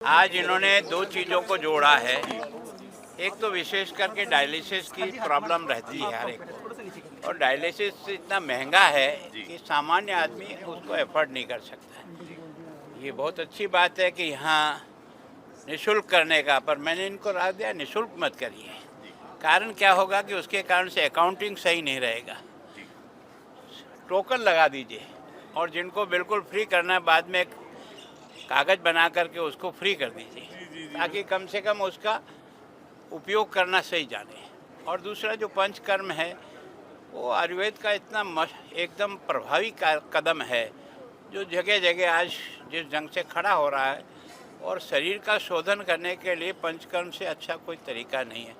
आज इन्होंने दो चीज़ों को जोड़ा है। एक तो विशेष करके डायलिसिस की प्रॉब्लम रहती है हर एक को, और डायलिसिस इतना महंगा है कि सामान्य आदमी उसको एफर्ड नहीं कर सकता है। ये बहुत अच्छी बात है कि यहाँ निःशुल्क करने का, पर मैंने इनको राय दिया निःशुल्क मत करिए। कारण क्या होगा कि उसके कारण से अकाउंटिंग सही नहीं रहेगा। टोकन लगा दीजिए, और जिनको बिल्कुल फ्री करना है बाद में कागज़ बना करके उसको फ्री कर दीजिए, ताकि कम से कम उसका उपयोग करना सही जाने। और दूसरा जो पंचकर्म है वो आयुर्वेद का इतना एकदम प्रभावी कदम है, जो जगह जगह आज जिस ढंग से खड़ा हो रहा है। और शरीर का शोधन करने के लिए पंचकर्म से अच्छा कोई तरीका नहीं है।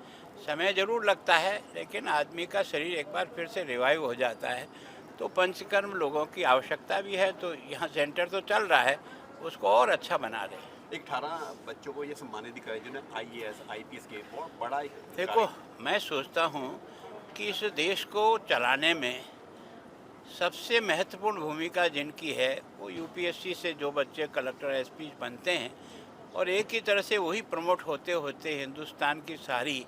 समय ज़रूर लगता है, लेकिन आदमी का शरीर एक बार फिर से रिवाइव हो जाता है। तो पंचकर्म लोगों की आवश्यकता भी है, तो यहाँ सेंटर तो चल रहा है, उसको और अच्छा बना रहे। एक 18 बच्चों को ये सम्मानित दिखाया जिन्हें आईएएस आईपीएस के बहुत बड़ा एक देखो, मैं सोचता हूँ कि इस देश को चलाने में सबसे महत्वपूर्ण भूमिका जिनकी है वो यूपीएससी से जो बच्चे कलेक्टर एसपी बनते हैं, और एक ही तरह से वही प्रमोट होते होते हिंदुस्तान की सारी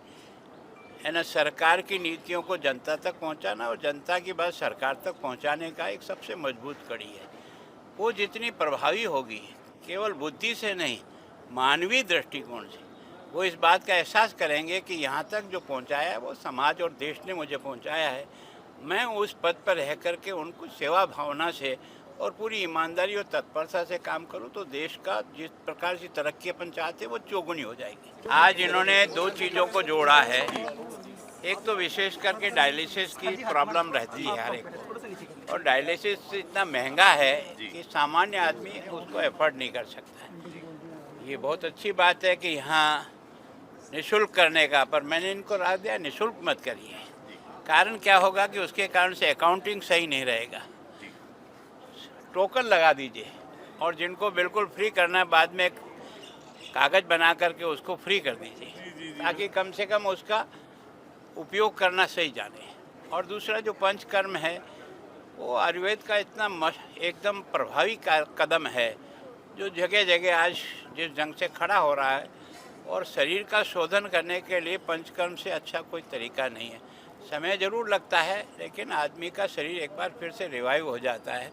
है ना सरकार की नीतियों को जनता तक पहुंचाना, और जनता की बात सरकार तक पहुंचाने का एक सबसे मजबूत कड़ी है। वो जितनी प्रभावी होगी, केवल बुद्धि से नहीं, मानवीय दृष्टिकोण से वो इस बात का एहसास करेंगे कि यहाँ तक जो पहुँचाया है वो समाज और देश ने मुझे पहुँचाया है। मैं उस पद पर रह करके उनको सेवा भावना से और पूरी ईमानदारी और तत्परता से काम करूं, तो देश का जिस प्रकार से तरक्की अपन चाहते हैं वो चौगुनी हो जाएगी। आज इन्होंने दो चीज़ों को जोड़ा है। एक तो विशेष करके डायलिसिस की प्रॉब्लम रहती है हर एक को, और डायलिसिस इतना महंगा है कि सामान्य आदमी उसको एफर्ड नहीं कर सकता है। ये बहुत अच्छी बात है कि यहाँ निःशुल्क करने का, पर मैंने इनको राय दिया निःशुल्क मत करिए। कारण क्या होगा कि उसके कारण से अकाउंटिंग सही नहीं रहेगा। टोकन लगा दीजिए, और जिनको बिल्कुल फ्री करना है बाद में कागज़ बना करके उसको फ्री कर दीजिए, ताकि कम से कम उसका उपयोग करना सही जाने। और दूसरा जो पंचकर्म है वो आयुर्वेद का इतना एकदम प्रभावी कदम है, जो जगह जगह आज जिस ढंग से खड़ा हो रहा है। और शरीर का शोधन करने के लिए पंचकर्म से अच्छा कोई तरीका नहीं है। समय ज़रूर लगता है, लेकिन आदमी का शरीर एक बार फिर से रिवाइव हो जाता है।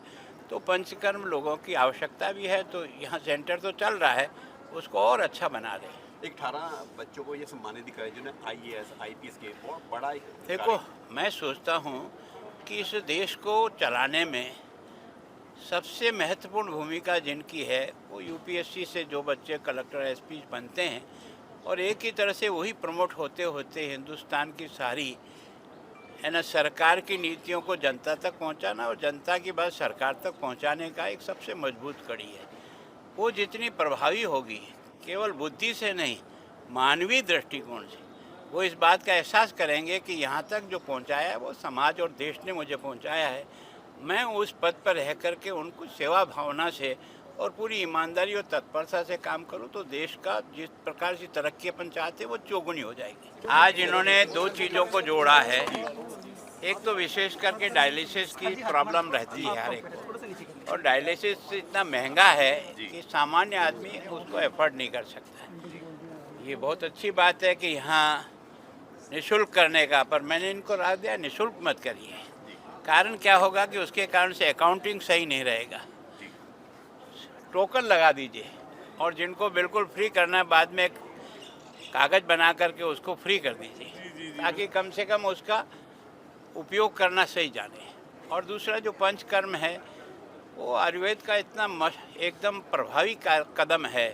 तो पंचकर्म लोगों की आवश्यकता भी है, तो यहाँ सेंटर तो चल रहा है, उसको और अच्छा बना रहे। एक 18 बच्चों को ये सम्मानित दिखाया जिन्हें आईएएस आईपीएस के बहुत बड़ा एक देखो, मैं सोचता हूँ कि इस देश को चलाने में सबसे महत्वपूर्ण भूमिका जिनकी है वो यूपीएससी से जो बच्चे कलेक्टर एसपी बनते हैं, और एक ही तरह से वही प्रमोट होते होते हिंदुस्तान की सारी है ना सरकार की नीतियों को जनता तक पहुंचाना, और जनता की बात सरकार तक पहुंचाने का एक सबसे मजबूत कड़ी है। वो जितनी प्रभावी होगी, केवल बुद्धि से नहीं, मानवीय दृष्टिकोण से वो इस बात का एहसास करेंगे कि यहाँ तक जो पहुँचाया है वो समाज और देश ने मुझे पहुँचाया है। मैं उस पद पर रह करके उनको सेवा भावना से और पूरी ईमानदारी और तत्परता से काम करूं, तो देश का जिस प्रकार से तरक्की अपन चाहते हैं वो चौगुनी हो जाएगी। आज इन्होंने दो चीज़ों को जोड़ा है। एक तो विशेष करके डायलिसिस की प्रॉब्लम रहती है हर एक को, और डायलिसिस इतना महंगा है कि सामान्य आदमी उसको एफर्ड नहीं कर सकता है। ये बहुत अच्छी बात है कि यहाँ निःशुल्क करने का, पर मैंने इनको राय दिया निःशुल्क मत करिए। कारण क्या होगा कि उसके कारण से अकाउंटिंग सही नहीं रहेगा। टोकन लगा दीजिए, और जिनको बिल्कुल फ्री करना है बाद में कागज़ बना करके उसको फ्री कर दीजिए, ताकि कम से कम उसका उपयोग करना सही जाने। और दूसरा जो पंचकर्म है वो आयुर्वेद का इतना एकदम प्रभावी कदम है,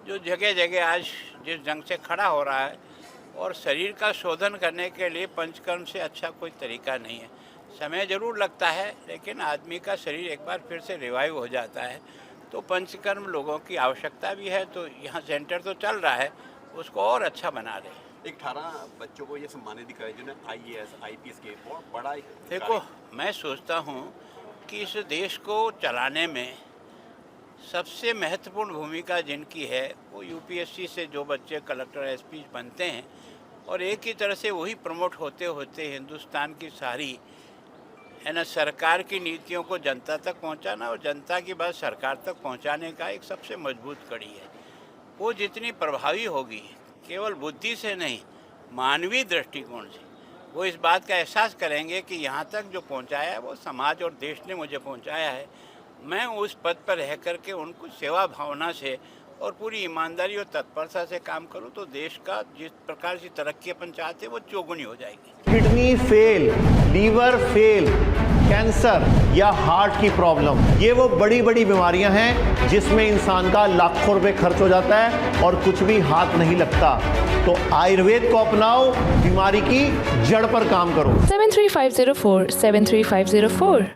जो जगह जगह आज जिस ढंग से खड़ा हो रहा है। और शरीर का शोधन करने के लिए पंचकर्म से अच्छा कोई तरीका नहीं है। समय ज़रूर लगता है, लेकिन आदमी का शरीर एक बार फिर से रिवाइव हो जाता है। तो पंचकर्म लोगों की आवश्यकता भी है, तो यहाँ सेंटर तो चल रहा है, उसको और अच्छा बना रहे। एक 18 बच्चों को ये सम्मानित दिखाया जिन्हें आईएएस आईपीएस के बहुत बड़ा एक देखो, मैं सोचता हूँ कि इस देश को चलाने में सबसे महत्वपूर्ण भूमिका जिनकी है वो यूपीएससी से जो बच्चे कलेक्टर एसपी बनते हैं, और एक ही तरह से वही प्रमोट होते होते हिंदुस्तान की सारी है ना सरकार की नीतियों को जनता तक पहुंचाना, और जनता की बात सरकार तक पहुंचाने का एक सबसे मजबूत कड़ी है। वो जितनी प्रभावी होगी केवल बुद्धि से नहीं, मानवीय दृष्टिकोण से, वो इस बात का एहसास करेंगे कि यहाँ तक जो पहुँचाया है वो समाज और देश ने मुझे पहुँचाया है। मैं उस पद पर रह करके उनको सेवा भावना से और पूरी ईमानदारी और तत्परता से काम करूं तो देश का जिस प्रकार से तरक्की अपन चाहते हैं वो चौगुनी हो जाएगी। Kidney fail, liver fail, cancer या हार्ट की प्रॉब्लम, ये वो बड़ी बड़ी बीमारियां हैं जिसमें इंसान का लाखों रुपए खर्च हो जाता है और कुछ भी हाथ नहीं लगता। तो आयुर्वेद को अपनाओ, बीमारी की जड़ पर काम करो। 73504 73504